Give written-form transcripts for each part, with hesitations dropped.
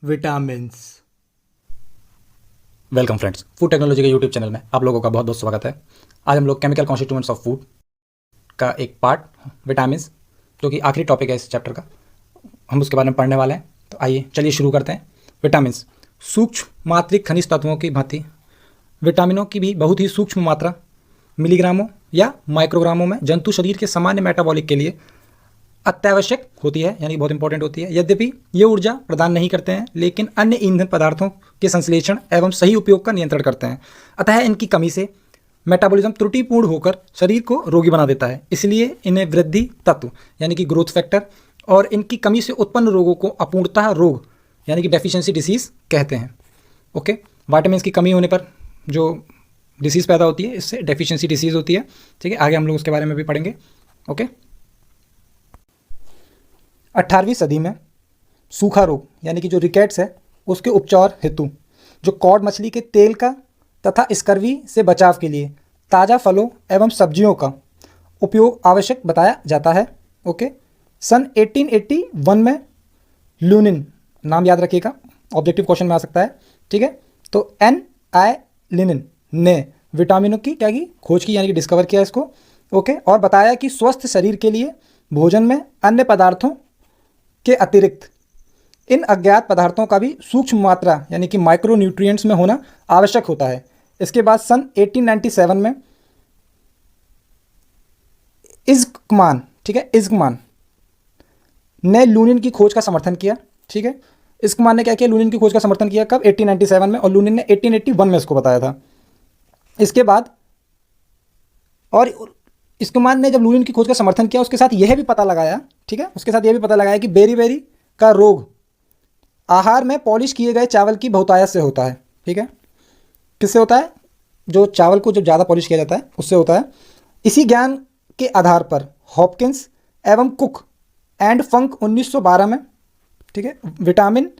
Vitamins. Welcome friends, food technology के YouTube channel में आप लोगों का बहुत बहुत स्वागत है। आज हम लोग केमिकल कॉन्स्टिट्यूएंट्स ऑफ फूड का एक पार्ट विटामिन्स, जो कि आखिरी टॉपिक है इस चैप्टर का, हम उसके बारे में पढ़ने वाले हैं। तो आइए चलिए शुरू करते हैं। विटामिन्स सूक्ष्म मात्रिक खनिज तत्वों की भांति विटामिनों की भी बहुत ही सूक्ष्म मात्रा मिलीग्रामों या माइक्रोग्रामों में जंतु शरीर के सामान्य मेटाबॉलिक के लिए अत्यावश्यक होती है, यानी बहुत इंपॉर्टेंट होती है। यद्यपि ये ऊर्जा प्रदान नहीं करते हैं, लेकिन अन्य ईंधन पदार्थों के संश्लेषण एवं सही उपयोग का नियंत्रण करते हैं। अतः इनकी कमी से मेटाबॉलिज्म त्रुटिपूर्ण होकर शरीर को रोगी बना देता है। इसलिए इन्हें वृद्धि तत्व यानी कि ग्रोथ फैक्टर और इनकी कमी से उत्पन्न रोगों को अपूर्णता रोग यानी कि डेफिशिएंसी डिसीज कहते हैं। ओके, विटामिन की कमी होने पर जो डिसीज़ पैदा होती है, इससे डेफिशिएंसी डिसीज़ होती है। ठीक है, आगे हम लोग उसके बारे में भी पढ़ेंगे। ओके, 18वीं सदी में सूखा रोग यानी कि जो रिकेट्स है उसके उपचार हेतु जो कॉड मछली के तेल का तथा स्कर्वी से बचाव के लिए ताज़ा फलों एवं सब्जियों का उपयोग आवश्यक बताया जाता है। ओके, सन 1881 में लूनिन, नाम याद रखिएगा, ऑब्जेक्टिव क्वेश्चन में आ सकता है। ठीक है, तो NI लिनिन ने विटामिनों की क्या की खोज की, यानी कि डिस्कवर किया इसको। ओके, और बताया कि स्वस्थ शरीर के लिए भोजन में अन्य पदार्थों के अतिरिक्त इन अज्ञात पदार्थों का भी सूक्ष्म मात्रा यानी कि माइक्रो न्यूट्रिएंट्स में होना आवश्यक होता है। इसके बाद सन 1897 में इज़्कमान, ठीक है, इज़्कमान ने लूनिन की खोज का समर्थन किया। ठीक है, इज़्कमान ने क्या किया, लूनिन की खोज का समर्थन किया। कब? 1897 में, और लूनिन ने 1881 में इसको बताया था। इसके बाद और इज़्कमान ने जब लूनिन की खोज का समर्थन किया, उसके साथ यह भी पता लगाया, ठीक है, उसके साथ यह भी पता लगाया कि बेरी का रोग आहार में पॉलिश किए गए चावल की बहुतायत से होता है। ठीक है, किससे होता है? जो चावल को जब ज़्यादा पॉलिश किया जाता है उससे होता है। इसी ज्ञान के आधार पर हॉपकिंस एवं कुक एंड फंक 1912 में, ठीक है, विटामिन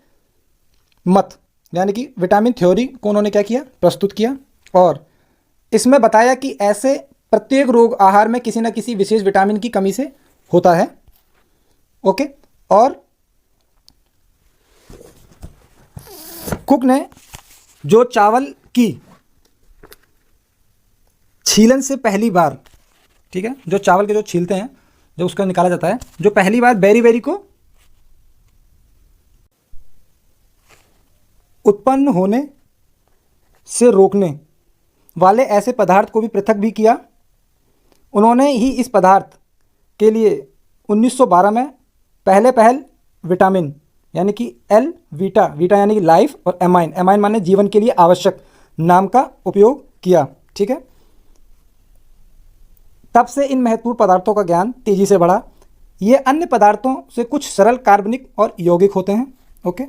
मत यानी कि विटामिन थ्योरी को उन्होंने क्या किया, प्रस्तुत किया, और इसमें बताया कि ऐसे प्रत्येक रोग आहार में किसी न किसी विशेष विटामिन की कमी से होता है। ओके, और कुक ने जो चावल की छीलन से पहली बार, ठीक है, जो चावल के जो छीलते हैं, जब उसका निकाला जाता है, जो पहली बार बेरी को उत्पन्न होने से रोकने वाले ऐसे पदार्थ को भी पृथक भी किया। उन्होंने ही इस पदार्थ के लिए 1912 में पहल विटामिन यानी कि वीटा यानी कि लाइफ, और एमाइन माने जीवन के लिए आवश्यक नाम का उपयोग किया। ठीक है, तब से इन महत्वपूर्ण पदार्थों का ज्ञान तेजी से बढ़ा। ये अन्य पदार्थों से कुछ सरल कार्बनिक और यौगिक होते हैं। ओके,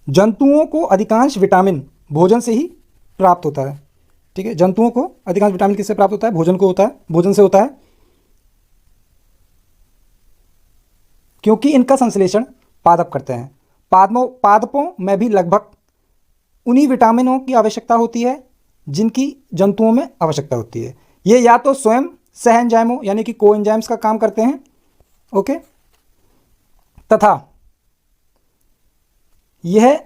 जंतुओं को अधिकांश विटामिन भोजन से ही प्राप्त होता है। ठीक है, जंतुओं को अधिकांश विटामिन किससे प्राप्त होता है? भोजन से होता है, क्योंकि इनका संश्लेषण पादप करते हैं। पादपों में भी लगभग उन्हीं विटामिनों की आवश्यकता होती है जिनकी जंतुओं में आवश्यकता होती है। ये या तो स्वयं सह एंजाइमों यानी कि को एंजाइम्स का काम करते हैं, ओके, तथा यह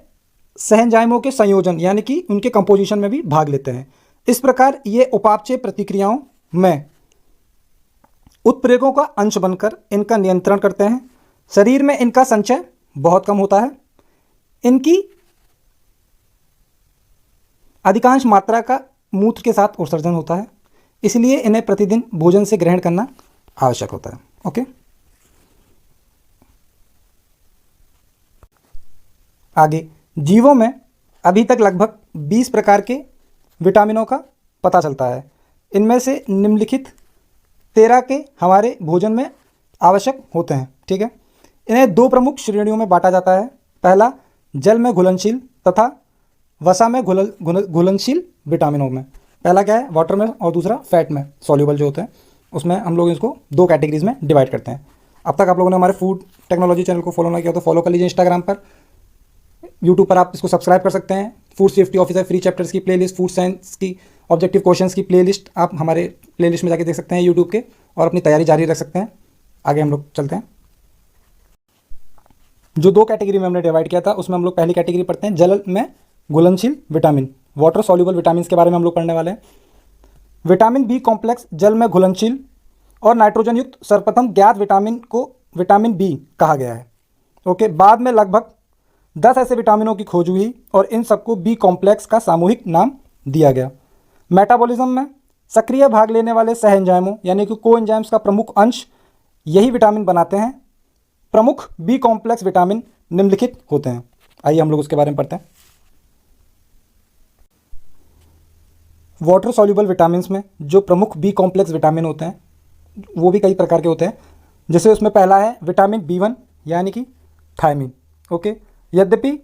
सह एंजाइमों के संयोजन यानी कि उनके कंपोजिशन में भी भाग लेते हैं। इस प्रकार ये उपापचय प्रतिक्रियाओं में उत्प्रेरकों का अंश बनकर इनका नियंत्रण करते हैं। शरीर में इनका संचय बहुत कम होता है। इनकी अधिकांश मात्रा का मूत्र के साथ उत्सर्जन होता है, इसलिए इन्हें प्रतिदिन भोजन से ग्रहण करना आवश्यक होता है। ओके, आगे जीवों में अभी तक लगभग 20 प्रकार के विटामिनों का पता चलता है। इनमें से निम्नलिखित 13 के हमारे भोजन में आवश्यक होते हैं। ठीक है, इन्हें दो प्रमुख श्रेणियों में बांटा जाता है। पहला जल में घुलनशील तथा वसा में घुलनशील विटामिनों में। पहला क्या है? वाटर में, और दूसरा फैट में सॉल्युबल जो होते हैं, उसमें हम लोग इसको दो कैटेगरीज में डिवाइड करते हैं। अब तक आप लोगों ने हमारे फूड टेक्नोलॉजी चैनल को फॉलो ना किया तो फॉलो कर लीजिए। इंस्टाग्राम पर, यूट्यूब पर आप इसको सब्सक्राइब कर सकते हैं। Food safety officer free chapters की प्लेलिस्ट, फूड साइंस की ऑब्जेक्टिव क्वेश्चंस की प्लेलिस्ट आप हमारे प्लेलिस्ट में जाके देख सकते हैं यूट्यूब के, और अपनी तैयारी जारी रख सकते हैं। आगे हम लोग चलते हैं। जो दो कैटेगरी में हमने डिवाइड किया था, उसमें हम लोग पहली कैटेगरी पढ़ते हैं जल में घुलनशील विटामिन, वाटर सॉल्युबल विटामिन के बारे में हम लोग पढ़ने वाले हैं। विटामिन बी कॉम्प्लेक्स जल में घुलनशील और नाइट्रोजन युक्त सर्वप्रथम ज्ञात विटामिन को विटामिन बी कहा गया है। ओके, बाद में लगभग 10 ऐसे विटामिनों की खोज हुई और इन सबको बी कॉम्प्लेक्स का सामूहिक नाम दिया गया। मेटाबॉलिज्म में सक्रिय भाग लेने वाले सह एंजाइमों यानी कि को एंजाइम्स का प्रमुख अंश यही विटामिन बनाते हैं। प्रमुख बी कॉम्प्लेक्स विटामिन निम्नलिखित होते हैं। आइए हम लोग उसके बारे में पढ़ते हैं। वाटर सॉल्युबल विटामिन में जो प्रमुख बी कॉम्प्लेक्स विटामिन होते हैं वो भी कई प्रकार के होते हैं। जैसे उसमें पहला है विटामिन B1 यानी कि थायमिन। ओके, यद्यपि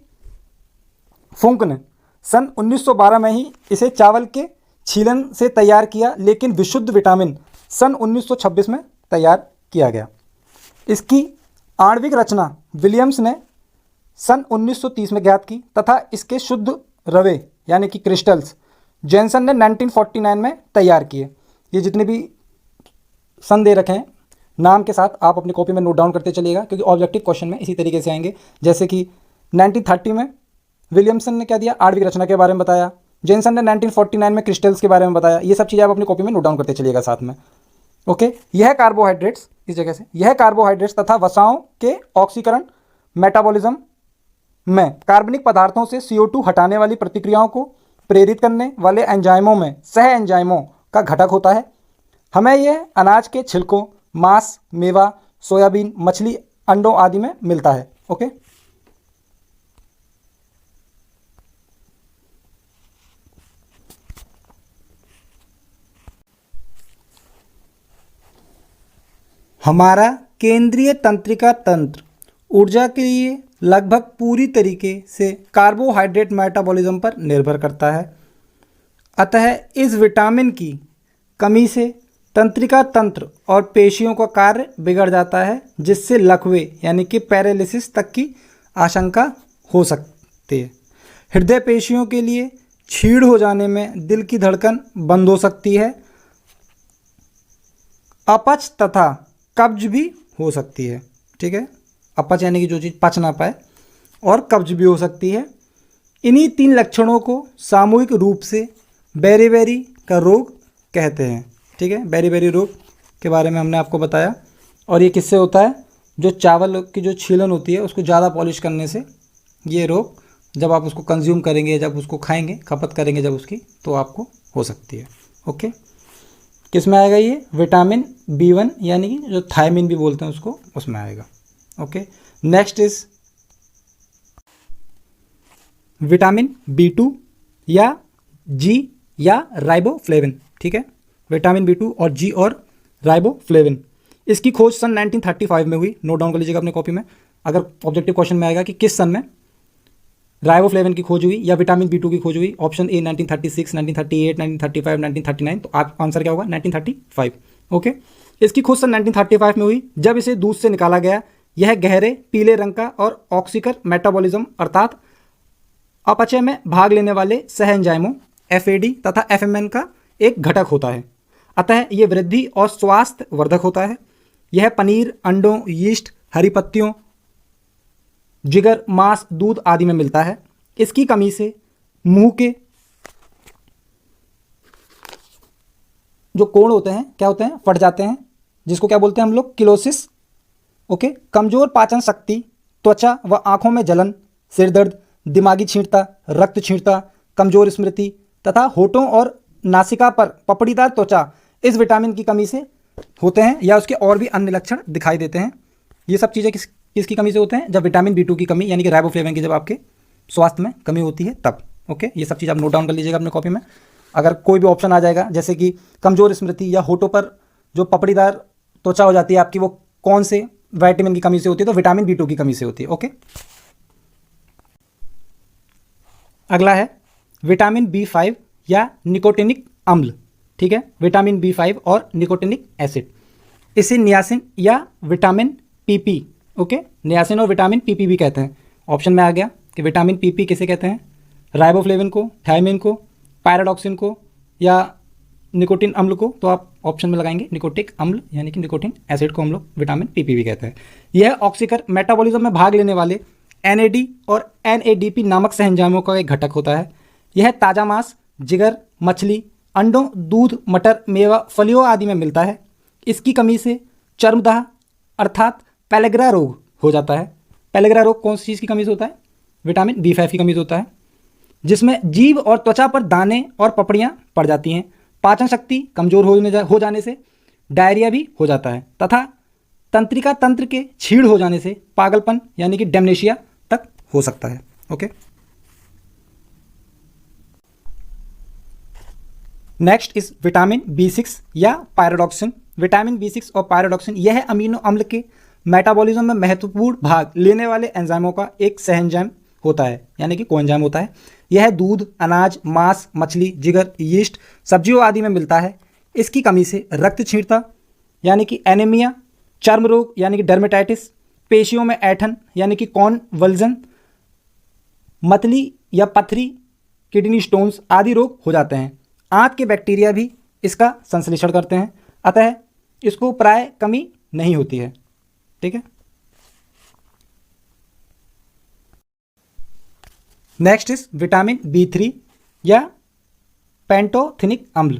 फुंक ने सन 1912 में ही इसे चावल के छीलन से तैयार किया, लेकिन विशुद्ध विटामिन सन 1926 में तैयार किया गया। इसकी आणविक रचना विलियम्स ने सन 1930 में ज्ञात की तथा इसके शुद्ध रवे यानी कि क्रिस्टल्स जैनसन ने 1949 में तैयार किए। ये जितने भी सन दे रखे हैं नाम के साथ आप अपनी कॉपी में नोट डाउन करते चलिएगा, क्योंकि ऑब्जेक्टिव क्वेश्चन में इसी तरीके से आएंगे। जैसे कि 1930 में विलियमसन ने क्या दिया, आणविक रचना के बारे में बताया। जैनसन ने 1949 में क्रिस्टल्स के बारे में बताया। ये सब चीज़ें आप अपनी कॉपी में नोट डाउन करते चलिएगा साथ में। ओके, यह कार्बोहाइड्रेट्स, इस जगह से यह कार्बोहाइड्रेट्स तथा वसाओं के ऑक्सीकरण मेटाबॉलिज्म में कार्बनिक पदार्थों से CO2 हटाने वाली प्रतिक्रियाओं को प्रेरित करने वाले एंजाइमों में सह एंजाइमों का घटक होता है। हमें यह अनाज के छिलकों, मांस, मेवा, सोयाबीन, मछली, अंडों आदि में मिलता है। ओके, हमारा केंद्रीय तंत्रिका तंत्र ऊर्जा के लिए लगभग पूरी तरीके से कार्बोहाइड्रेट मेटाबॉलिज्म पर निर्भर करता है। अतः इस विटामिन की कमी से तंत्रिका तंत्र और पेशियों का कार्य बिगड़ जाता है, जिससे लकवे यानी कि पैरालिसिस तक की आशंका हो सकती है। हृदय पेशियों के लिए छीड़ हो जाने में दिल की धड़कन बंद हो सकती है। अपच तथा कब्ज भी हो सकती है। ठीक है, अपच यानी कि जो चीज़ पच ना पाए, और कब्ज भी हो सकती है। इन्हीं 3 लक्षणों को सामूहिक रूप से बेरी-बेरी का रोग कहते हैं। ठीक है, बेरी-बेरी रोग के बारे में हमने आपको बताया। और ये किससे होता है, जो चावल की जो छीलन होती है उसको ज़्यादा पॉलिश करने से ये रोग, जब आप उसको कंज्यूम करेंगे, जब उसको खाएंगे, खपत करेंगे जब उसकी, तो आपको हो सकती है। ओके, किस में आएगा ये, विटामिन B1 यानी कि जो थायमिन भी बोलते हैं उसको, उसमें आएगा। Okay, next is vitamin B2 या G या राइबोफ्लेविन। ठीक है, विटामिन B2 और G और राइबोफ्लेविन, इसकी खोज सन 1935 में हुई। नोट डाउन कर लीजिएगा अपनी कॉपी में। अगर ऑब्जेक्टिव क्वेश्चन में आएगा कि किस सन में राइबोफ्लेविन की खोज हुई या विटामिन B2 की खोज हुई, ऑप्शन ए 1936, 1938, 1935, 1939, तो आप आंसर क्या होगा, 1935। ओके, इसकी खोज सन 1935 में हुई, जब इसे दूध से निकाला गया। यह गहरे पीले रंग का और ऑक्सीकर मेटाबॉलिज्म अर्थात अपचय में भाग लेने वाले सह एंजाइमों FAD तथा FMN का एक घटक होता है। अतः यह वृद्धि और स्वास्थ्य वर्धक होता है। यह पनीर, अंडों, यीस्ट, हरी पत्तियों, जिगर, मांस, दूध आदि में मिलता है। इसकी कमी से मुंह के जो कोण होते हैं क्या होते हैं, फट जाते हैं, जिसको क्या बोलते हैं हम लोग, किलोसिस। ओके, कमजोर पाचन शक्ति, त्वचा व आंखों में जलन, सिर दर्द, दिमागी छींटता, रक्त छींटता, कमजोर स्मृति तथा होठों और नासिका पर पपड़ीदार त्वचा इस विटामिन की कमी से होते हैं, या उसके और भी अन्य लक्षण दिखाई देते हैं। ये सब चीज़ें किसकी कमी से होते हैं, जब विटामिन B2 की कमी यानी कि राइबोफ्लेविन की जब आपके स्वास्थ्य में कमी होती है तब। ओके, ये सब चीज़ आप नोट डाउन कर लीजिएगा अपने कॉपी में। अगर कोई भी ऑप्शन आ जाएगा जैसे कि कमजोर स्मृति या होठों पर जो पपड़ीदार त्वचा हो जाती है आपकी, वो कौन से विटामिन की कमी से होती है, तो विटामिन B2 की कमी से होती है। ओके, अगला है विटामिन B5 या निकोटिनिक अम्ल। ठीक है, विटामिन B5 और निकोटिनिक एसिड, इसे नियासिन या विटामिन PP, ओके, नियासिन और विटामिन PP भी कहते हैं। ऑप्शन में आ गया कि विटामिन PP किसे कहते हैं, राइबोफ्लेविन को, थायमिन को, पायरोडॉक्सिन को, या निकोटिन अम्ल को तो आप ऑप्शन में लगाएंगे निकोटिक अम्ल, यानी कि निकोटिन एसिड को हम लोग विटामिन पीपी भी कहते हैं। यह ऑक्सीकर मेटाबॉलिज्म में भाग लेने वाले एनएडी और एनएडीपी नामक सहएंजाइमों का एक घटक होता है। यह ताज़ा मांस, जिगर, मछली, अंडों, दूध, मटर, मेवा, फलियों आदि में मिलता है। इसकी कमी से चर्मदाह अर्थात पेलेग्रा रोग हो जाता है। पेलेग्रा रोग कौन सी चीज़ की कमी से होता है? विटामिन B5 की कमी से होता है, जिसमें जीभ और त्वचा पर दाने और पपड़ियाँ पड़ जाती हैं। पाचन शक्ति कमज़ोर हो जाने से डायरिया भी हो जाता है तथा तंत्रिका तंत्र के छीड़ हो जाने से पागलपन यानी कि डेमनेशिया तक हो सकता है। Okay, next is vitamin B6 या पायरोडॉक्सिन। विटामिन B6 और पायरोडॉक्सिन यह अमीनो अम्ल के मेटाबॉलिज्म में महत्वपूर्ण भाग लेने वाले एंजाइमों का एक सहएंजाइम होता है, यानी कि कोएंजाइम होता है। यह दूध, अनाज, मांस, मछली, जिगर, यीस्ट, सब्जियों आदि में मिलता है। इसकी कमी से रक्त क्षीणता यानी कि एनीमिया, चर्म रोग यानी कि डर्मेटाइटिस, पेशियों में ऐंठन यानी कि कॉन्वल्जन, मतली या पथरी, किडनी स्टोन्स आदि रोग हो जाते हैं। आंत के बैक्टीरिया भी इसका संश्लेषण करते हैं, अतः इसको प्राय कमी नहीं होती है। ठीक है, नेक्स्ट इज विटामिन B3 या पेंटोथेनिक अम्ल।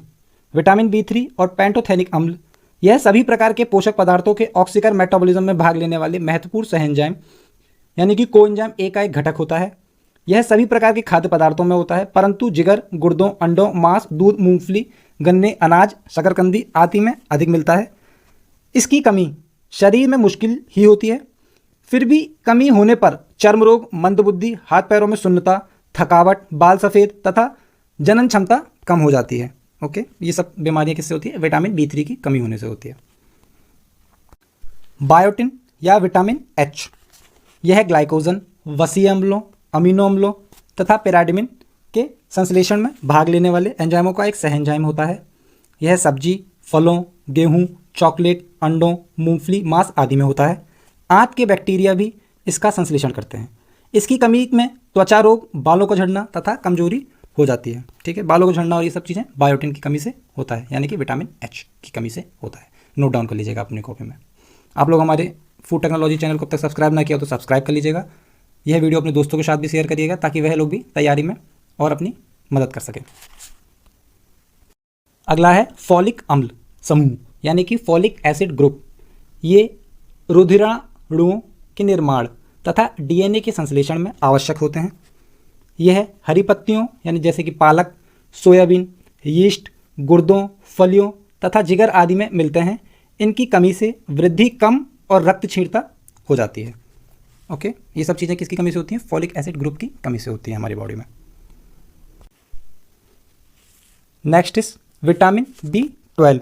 विटामिन B3 और पेंटोथेनिक अम्ल यह सभी प्रकार के पोषक पदार्थों के ऑक्सीकर मेटाबॉलिज्म में भाग लेने वाले महत्वपूर्ण सहएंजाइम यानी कि कोएंजाइम ए का एक घटक होता है। यह सभी प्रकार के खाद्य पदार्थों में होता है, परंतु जिगर, गुर्दों, अंडों, मांस, दूध, मूंगफली, गन्ने, अनाज, शकरकंदी आदि में अधिक मिलता है। इसकी कमी शरीर में मुश्किल ही होती है, फिर भी कमी होने पर चर्म रोग, मंदबुद्धि, हाथ पैरों में शून्यता, थकावट, बाल सफ़ेद तथा जनन क्षमता कम हो जाती है। ओके, ये सब बीमारियां किससे होती है? विटामिन B3 की कमी होने से होती है। बायोटिन या विटामिन H यह ग्लाइकोजन, वसीय अम्लों, अमीनो अम्लों तथा पिराडिमिन के संश्लेषण में भाग लेने वाले एंजाइमों का एक सहएंजाइम होता है। यह सब्जी, फलों, गेहूँ, चॉकलेट, अंडों, मूंगफली, मांस आदि में होता है। आंत के बैक्टीरिया भी इसका संश्लेषण करते हैं। इसकी कमी में त्वचा रोग, बालों को झड़ना तथा कमजोरी हो जाती है। ठीक है, बालों को झड़ना और ये सब चीज़ें बायोटिन की कमी से होता है, यानी कि विटामिन H की कमी से होता है। नोट डाउन कर लीजिएगा अपनी कॉपी में। आप लोग हमारे फूड टेक्नोलॉजी चैनल को अब तक सब्सक्राइब ना किया तो सब्सक्राइब कर लीजिएगा। यह वीडियो अपने दोस्तों के साथ भी शेयर करिएगा ताकि वह लोग भी तैयारी में और अपनी मदद कर सकें। अगला है फॉलिक अम्ल समूह यानी कि फॉलिक एसिड ग्रुप। ये रुधिराणुओं के निर्माण तथा DNA के संश्लेषण में आवश्यक होते हैं। यह हरी पत्तियों यानी जैसे कि पालक, सोयाबीन, यीस्ट, गुर्दों, फलियों तथा जिगर आदि में मिलते हैं। इनकी कमी से वृद्धि कम और रक्त क्षीणता हो जाती है। ओके, ये सब चीज़ें किसकी कमी से होती हैं? फॉलिक एसिड ग्रुप की कमी से होती है हमारी बॉडी में। नेक्स्ट इज विटामिन B12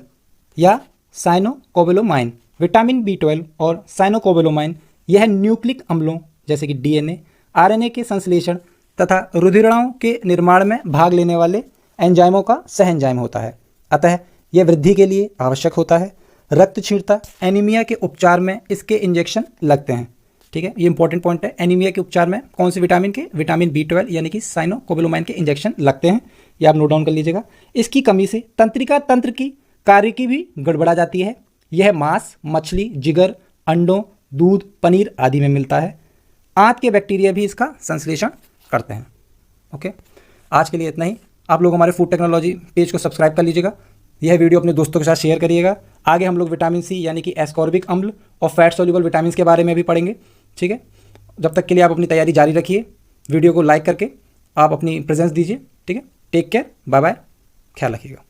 या साइनोकोबालामाइन। विटामिन B12 और साइनोकोबालामाइन यह न्यूक्लिक अम्लों जैसे कि DNA, RNA के संश्लेषण तथा रुधिराणुओं के निर्माण में भाग लेने वाले एंजाइमों का सहएंजाइम होता है, अतः यह वृद्धि के लिए आवश्यक होता है। रक्त क्षीणता, एनीमिया के उपचार में इसके इंजेक्शन लगते हैं। ठीक है, ये इंपॉर्टेंट पॉइंट है। एनीमिया के उपचार में कौन से विटामिन के? विटामिन B12 यानी कि साइनोकोबालामाइन के इंजेक्शन लगते हैं, ये आप नोट डाउन कर लीजिएगा। इसकी कमी से तंत्रिका तंत्र की कार्य की भी गड़बड़ा जाती है। यह मांस, मछली, जिगर, अंडों, दूध, पनीर आदि में मिलता है। आंत के बैक्टीरिया भी इसका संश्लेषण करते हैं। ओके, आज के लिए इतना ही। आप लोग हमारे फूड टेक्नोलॉजी पेज को सब्सक्राइब कर लीजिएगा। यह वीडियो अपने दोस्तों के साथ शेयर करिएगा। आगे हम लोग विटामिन C यानी कि एस्कॉर्बिक अम्ल और फैट सोल्यूबल विटामिन के बारे में भी पढ़ेंगे। ठीक है, जब तक के लिए आप अपनी तैयारी जारी रखिए। वीडियो को लाइक करके आप अपनी प्रेजेंस दीजिए। ठीक है, टेक केयर, बाय बाय, ख्याल रखिएगा।